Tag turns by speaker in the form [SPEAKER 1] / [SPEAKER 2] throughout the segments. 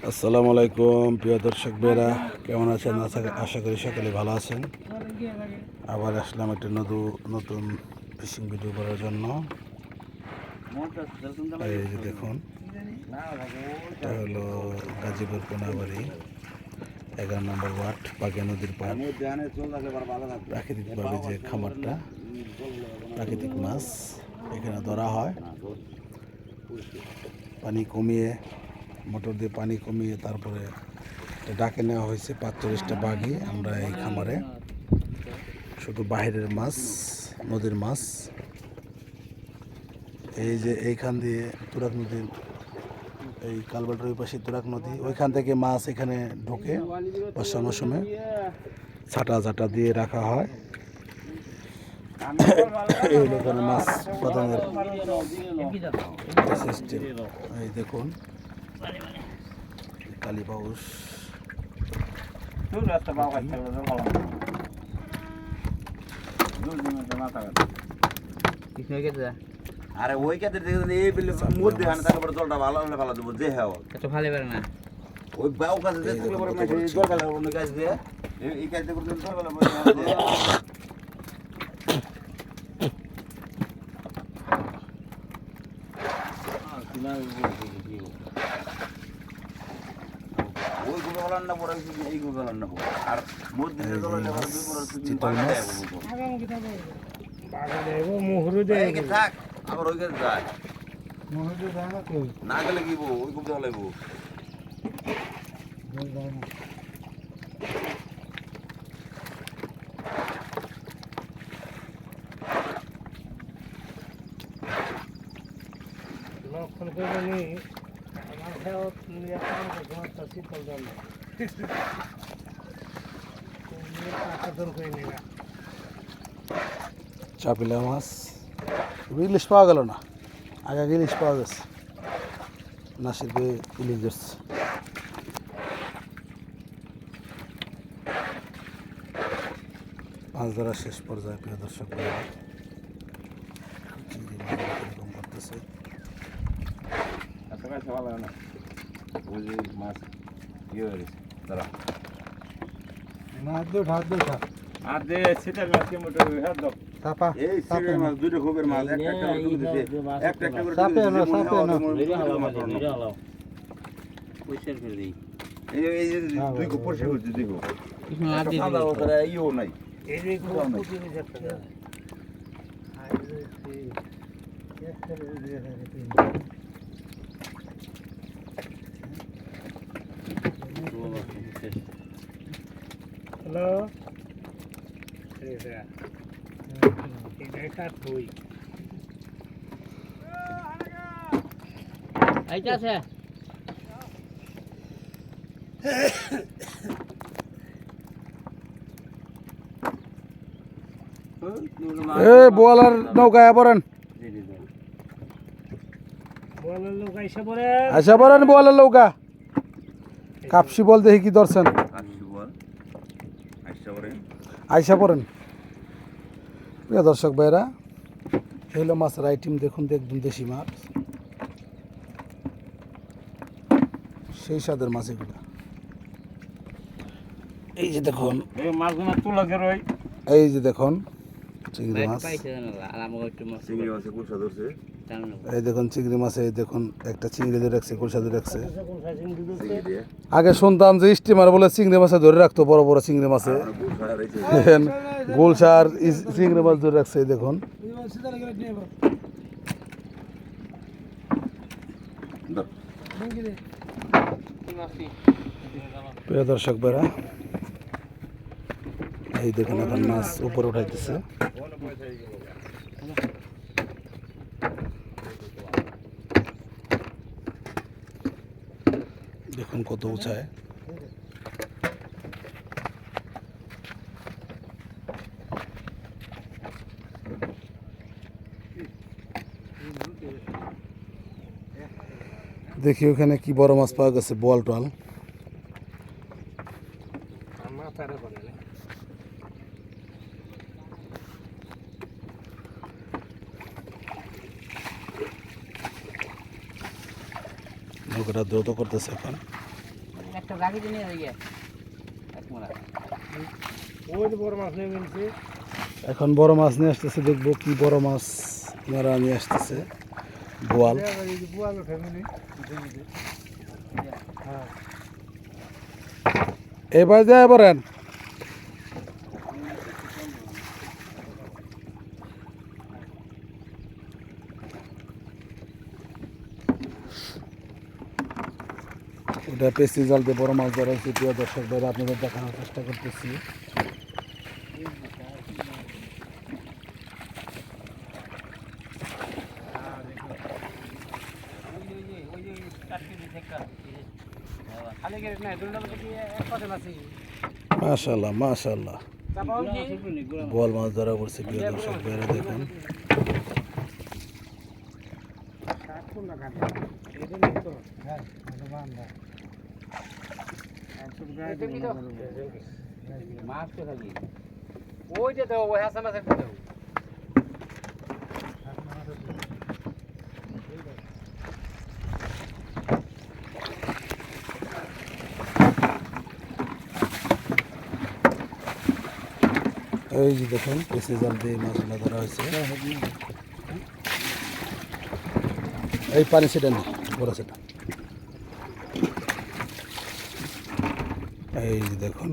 [SPEAKER 1] আসসালামু আলাইকুম প্রিয় দর্শক ভাইরা, কেমন আছেন? আশা করি সকলে ভালো আছেন। আবার আসলাম একটা নতুন ফিশিং ভিডিও করার জন্য। এই যে দেখুন, এটা হলো গাজীপুর কোনাবাড়ি 11 নম্বর ওয়ার্ড, বাগিয়া নদীর পাড়। প্রাকৃতিকভাবে যে খামারটা, প্রাকৃতিক মাছ এখানে ধরা হয়। পানি কমিয়ে, মোটর দিয়ে পানি কমিয়ে তারপরে ডাকে নেওয়া হয়েছে 45টা বাঘি। আমরা এই খামারে শুধু বাইরের মাছ, নদীর মাছ। এই যে এইখান দিয়ে তুরাগ নদীর, এই কালবাটের ওই পাশে তুরাগ নদী, ওইখান থেকে মাছ এখানে ঢোকে। বর্ষা মৌসুমে ছাটা দিয়ে রাখা হয়। এই হলো এখানে মাছ উৎপাদনের সিস্টেম। এই দেখুন কালীবাউস,
[SPEAKER 2] আরে ওই কাতে এই বিলে মধ্যে হানে থাকে পরে জলটা ভালো হলে ভালো দেব যে হ্যাঁ
[SPEAKER 3] এটা ভালো পারে না
[SPEAKER 2] ওই বাউ কাছে যে থাকলে পরে মাঝে জল গেল অন্য কাজ দিয়ে এই কাজে করে জল গেল পরে ওই গুলো হলান না পরে এই গুলো হলান না আর মধ্যে জল হলে পরে দুই পরে
[SPEAKER 1] চিতল মাছ
[SPEAKER 4] বাগা দেবো মুহুরু দেবো
[SPEAKER 2] এই থাক আবার ওই কাছে যায়
[SPEAKER 4] মুহুরু যায় না তো
[SPEAKER 2] না গেলে কি ওই গুলো হলাইবো
[SPEAKER 4] যায় না লক্ষণ করে নি আমার খেয়াল নিয়ে কাম করতে শীতল জল করে নিয়ে
[SPEAKER 1] চাপিলা মাছ, ইলিশ পাওয়া গেল না। আগে ইলিশ পাওয়া গেছে, নাসির ভাই ইলিশ ধরছে। মাছ ধরা শেষ পর্যায়ে প্রিয় দর্শক ভাইরা, চিংড়ি মাছ এরকম করতেছে।
[SPEAKER 2] আচ্ছা কাছে ভালো না ওই যে মাছ ইয়ে হয়ে গেছে দাঁড়া
[SPEAKER 4] হাত দো
[SPEAKER 2] আর দে সেটার মাছ কেমন হাত দাও
[SPEAKER 4] চাপা
[SPEAKER 2] এই সিলের মাছ দুটো খোপের মাছ একটা করে ঢুকে দিতে একটা করে
[SPEAKER 4] চাপে না
[SPEAKER 3] মেরে হালাও মেরে হালাও পয়সা করে দেই
[SPEAKER 2] এই যে দুই খোপ পরিষ্কার করতে দেখো
[SPEAKER 3] হাত দিয়ে
[SPEAKER 2] সাদা ওটা ইও নাই
[SPEAKER 4] এই যে কুকুরি যাচ্ছে হ্যালো এটা তুই
[SPEAKER 3] আইতা আছে
[SPEAKER 1] বোয়ালার নৌকায় পড়েন,
[SPEAKER 4] বলার লোক আইসা পরে
[SPEAKER 1] আচ্ছা পড়েন বোয়ালার নৌকা। কাপসি বল দেখি কি ধরছেন, আইসা পড়েন। প্রিয় দর্শক ভাইরা, হইলো মাছের আইটেম দেখুন, দেখুন দেশি মাছ, সেই স্বাদের মাছ এগুলো। এই যে দেখুন,
[SPEAKER 2] এই মাছগুলো তুলা কে রই
[SPEAKER 1] এই যে দেখুন চিংড়ি মাছ,
[SPEAKER 3] পাইছে না আর আমাকে একটু মাছ
[SPEAKER 2] চিংড়ি মাছে কুলসা ধরছে
[SPEAKER 3] জানো
[SPEAKER 1] এই দেখুন চিংড়ি মাছ, এই দেখুন একটা চিংড়ি ধরে রাখছে, কুলসা ধরে রাখছে।
[SPEAKER 2] চিংড়ি দিয়ে
[SPEAKER 1] আগে শুনতাম যে স্টিমার বলে চিংড়ি মাছে ধরে রাখতো, বড় বড় চিংড়ি মাছে।
[SPEAKER 2] কুলসা রইছে
[SPEAKER 1] দেখেন গোলসার চিংড়ি মাছ ধরে রাখছে, এই দেখুন। প্রিয় দর্শক ভাইরা, এই দেখুন এখন মাছ উপরে উঠাইতেছে। দেখুন কত উঁচায়। দেখি ওখানে কি বড় মাছ পাওয়া গেছে, বোয়াল টোয়াল। নৌকাটা দ্রুত করতেছে এখন।
[SPEAKER 3] একটা রাখি দিনে হয়ে গিয়ে এক মোড়া
[SPEAKER 4] ওই যে বড় মাছ নিয়ে গেছে
[SPEAKER 1] এখন বড় মাছ নিয়ে আসতেছে, দেখবো কি বড় মাছ ওনারা নিয়ে আসতেছে। বোয়াল।
[SPEAKER 4] এই যে বুয়ালো ফ্যামিলি হ্যাঁ
[SPEAKER 1] এবার যায় বলেন। ওটা পেসি জাল দিয়ে বড় মাছ ধরা হয়েছে। প্রিয় দর্শক ভাইরা, আপনাদের দেখানোর চেষ্টা করতেছি। মাশাআল্লাহ মাশাআল্লাহ, বোয়াল মাছ ধরা পড়ছে। প্রিয় দর্শক ভাইরা দেখুন,
[SPEAKER 3] মাছ তো খালি ওইটা দাও, ওই হাসা মাছ একটা দাও।
[SPEAKER 1] এই যে দেখুন পেসি জাল দিয়ে মাছগুলো ধরা হয়েছে। এই পানি সেটা নেই, বড় সেটা। এই যে দেখুন,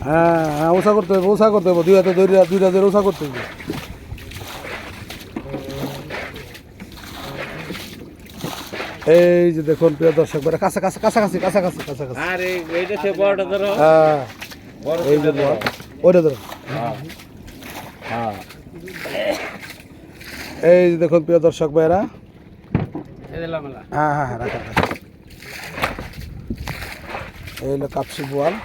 [SPEAKER 1] হ্যাঁ হ্যাঁ, ওষা করতে হবে, ওষা করতে হবে। দুই হাতে দুইটা ধরে ওষা করতে হবে। এই যে দেখুন প্রিয় দর্শক ভাইরা, কাছাকাছি কাছাকাছি কাছাকাছি কাছাকাছি।
[SPEAKER 3] আরে এইটা সে বড়টা ধরো।
[SPEAKER 1] হ্যাঁ, এই যে বড়, ওইটা ধরো।
[SPEAKER 3] হ্যাঁ
[SPEAKER 1] এই যে দেখুন প্রিয় দর্শক ভাইরা,
[SPEAKER 3] এই দিলাম মেলা।
[SPEAKER 1] হ্যাঁ হ্যাঁ হ্যাঁ, রাখা রাখা। এই হলো কাপসি বোয়াল।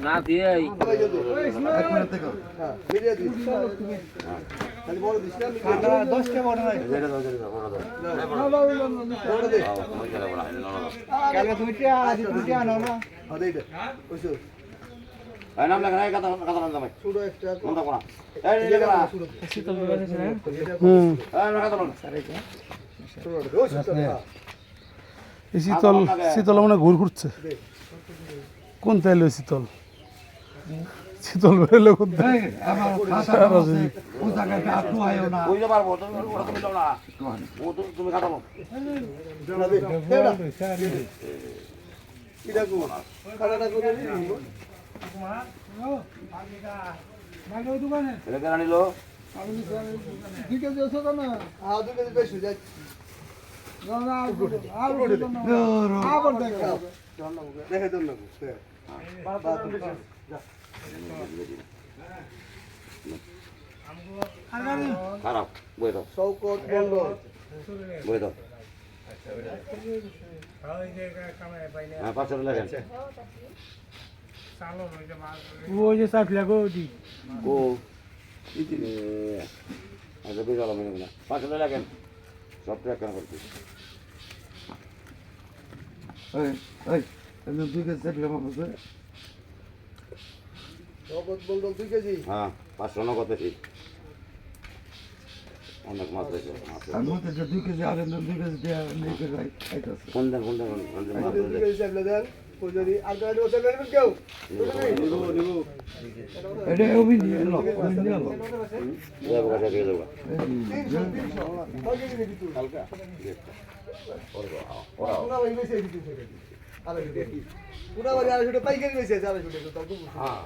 [SPEAKER 3] না দিয়ে
[SPEAKER 2] নাম লেখা নাই, কথা কথা নাম দামাই ছোট একটা কোনটা কোনা এই নি লেখা
[SPEAKER 3] শীতল বেড়েছে না।
[SPEAKER 1] হুম,
[SPEAKER 2] এই না কথা বল
[SPEAKER 1] এই শীতল শীতল মানে ঘুর ঘুরছে। কোন তেল ওই শীতল? শীতল বেরোলে কোন তেল?
[SPEAKER 2] ওই যে পারবো তুমি ওটা তুমি দাও না ও তুমি কাটালো এটা কো কাটাটা করে দিই এটা কেন নিলো
[SPEAKER 4] দুই কেজি আছে তো না
[SPEAKER 2] হ্যাঁ 2 কেজি বেশি যাই দেখে দেন না খারাপ বই দাও শৌকত মন্ডল বই দাও হ্যাঁ 500 লেখেন
[SPEAKER 4] ওই যে সাফ লাগো দি
[SPEAKER 2] ও ইতিনে আজ বেশ ভালো মনে না 500 লেখেন সব ট্র্যাক করতে এই এই আমি 2 কেজি সেট লাগাবো স্যার শৌকত মন্ডল 2 কেজি হ্যাঁ 500 নগদ বেশি অনেক মাছ আছে
[SPEAKER 5] আমি তো 2 কেজি আর 2 কেজি দেয়া নেই করে আইতাছে
[SPEAKER 2] কোন দেন
[SPEAKER 5] 2 কেজি চাইলে দেন কইরি আর গাড়ি ওটা নেবেন কেউ নিবো এটা ওবি নিয়ে লো ওবি নিয়ে লো
[SPEAKER 2] যাবো কাছে দিয়ে দেবো
[SPEAKER 5] হালকা ওরা ভাই বেশি দিতে আরে দেখি পুরা বাড়ি আর ছোট পাইকারি বেশি আছে আর ছোট তো
[SPEAKER 2] হ্যাঁ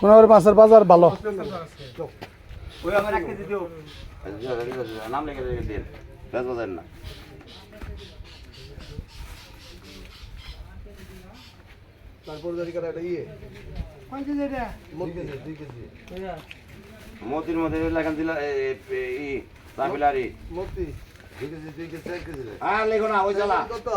[SPEAKER 1] কোনাবাড়ি মাছের বাজার ভালো।
[SPEAKER 2] ওই আমার 1 কেজি দিও নাম লিখে দিন বেশ বাজার না
[SPEAKER 5] তারপর জারি করা এটা ইয়ে
[SPEAKER 4] 5 কেজি এটা
[SPEAKER 5] 2 কেজি
[SPEAKER 2] মতির মধ্যে লাগান দিলা ই সাবিলারি
[SPEAKER 5] মুক্তি
[SPEAKER 2] আর লেখো না ওই জ্বালা
[SPEAKER 5] কত